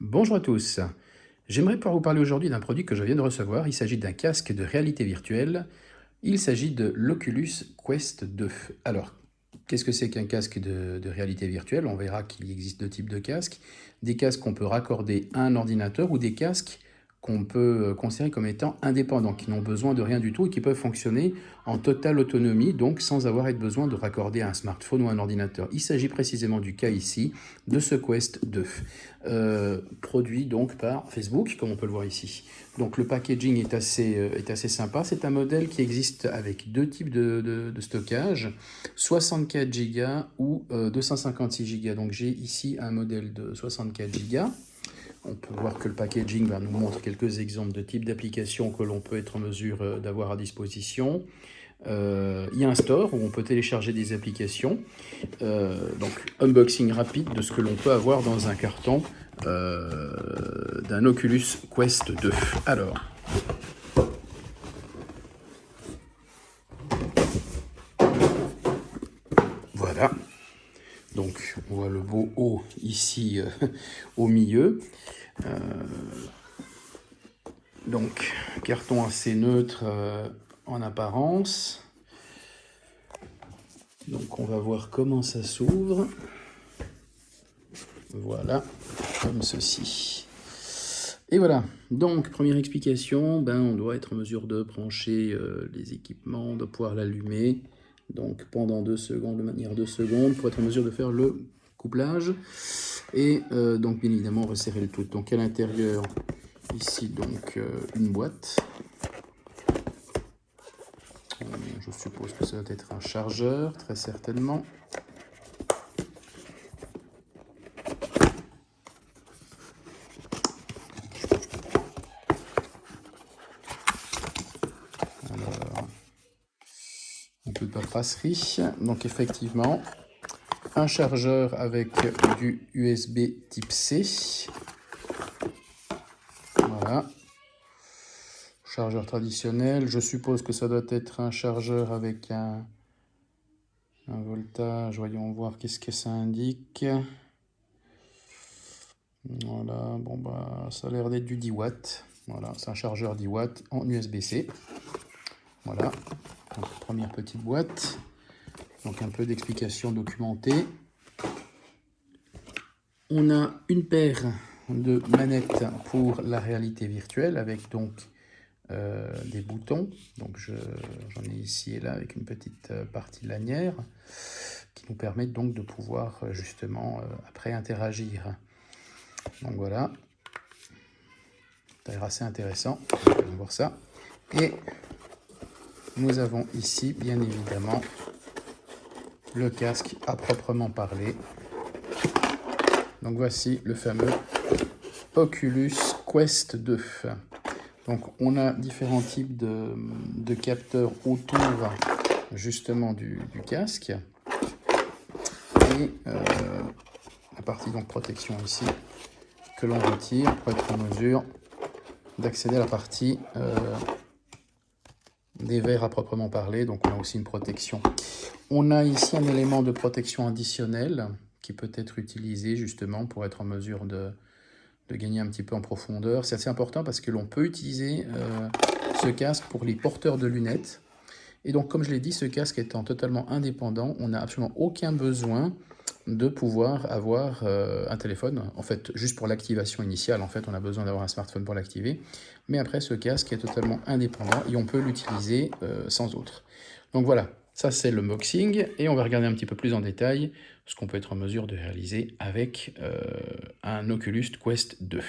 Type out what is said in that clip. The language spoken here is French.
Bonjour à tous, j'aimerais pouvoir vous parler aujourd'hui d'un produit que je viens de recevoir. Il s'agit d'un casque de réalité virtuelle. Il s'agit de l'Oculus Quest 2. Alors, qu'est-ce que c'est qu'un casque de réalité virtuelle? On verra qu'il existe deux types de casques. Des casques qu'on peut raccorder à un ordinateur ou des casques qu'on peut considérer comme étant indépendants, qui n'ont besoin de rien du tout et qui peuvent fonctionner en totale autonomie, donc sans avoir besoin de raccorder à un smartphone ou un ordinateur. Il s'agit précisément du cas ici de ce Quest 2, produit donc par Facebook, comme on peut le voir ici. Donc le packaging est assez sympa. C'est un modèle qui existe avec deux types de stockage, 64 Go ou 256 Go. Donc j'ai ici un modèle de 64 Go. On peut voir que le packaging nous montre quelques exemples de types d'applications que l'on peut être en mesure d'avoir à disposition. Il y a un store où on peut télécharger des applications. Donc, unboxing rapide de ce que l'on peut avoir dans un carton d'un Oculus Quest 2. Alors, voilà. Donc, on voit le beau haut ici au milieu. Donc, carton assez neutre en apparence. Donc, on va voir comment ça s'ouvre. Voilà, comme ceci. Et voilà, donc première explication, on doit être en mesure de brancher les équipements, de pouvoir l'allumer. Donc pendant 2 secondes, de manière 2 secondes, pour être en mesure de faire le couplage. Et donc bien évidemment resserrer le tout. Donc à l'intérieur, ici donc une boîte. Je suppose que ça doit être un chargeur, très certainement. Alors, un peu de paperasserie. Donc effectivement, un chargeur avec du USB type C. Voilà. Chargeur traditionnel. Je suppose que ça doit être un chargeur avec un voltage. Voyons voir qu'est-ce que ça indique. Voilà, bon ça a l'air d'être du 10 watts. Voilà, c'est un chargeur 10 watts en USB-C. Voilà, donc, première petite boîte. Donc un peu d'explication documentée. On a une paire de manettes pour la réalité virtuelle avec donc des boutons. Donc j'en ai ici et là avec une petite partie lanière qui nous permet donc de pouvoir justement après interagir. Donc voilà, ça a l'air assez intéressant, on va voir ça. Et nous avons ici bien évidemment le casque à proprement parler. Donc voici le fameux Oculus Quest 2. Donc on a différents types de capteurs autour justement du casque. Et la partie donc protection ici que l'on retire pour être en mesure d'accéder à la partie des verres à proprement parler. Donc on a aussi une protection. On a ici un élément de protection additionnel qui peut être utilisé justement pour être en mesure de gagner un petit peu en profondeur. C'est assez important parce que l'on peut utiliser ce casque pour les porteurs de lunettes. Et donc, comme je l'ai dit, ce casque étant totalement indépendant, on n'a absolument aucun besoin de pouvoir avoir un téléphone. En fait, juste pour l'activation initiale, en fait, on a besoin d'avoir un smartphone pour l'activer. Mais après, ce casque est totalement indépendant et on peut l'utiliser sans autre. Donc voilà, ça c'est l'unboxing et on va regarder un petit peu plus en détail ce qu'on peut être en mesure de réaliser avec un Oculus Quest 2.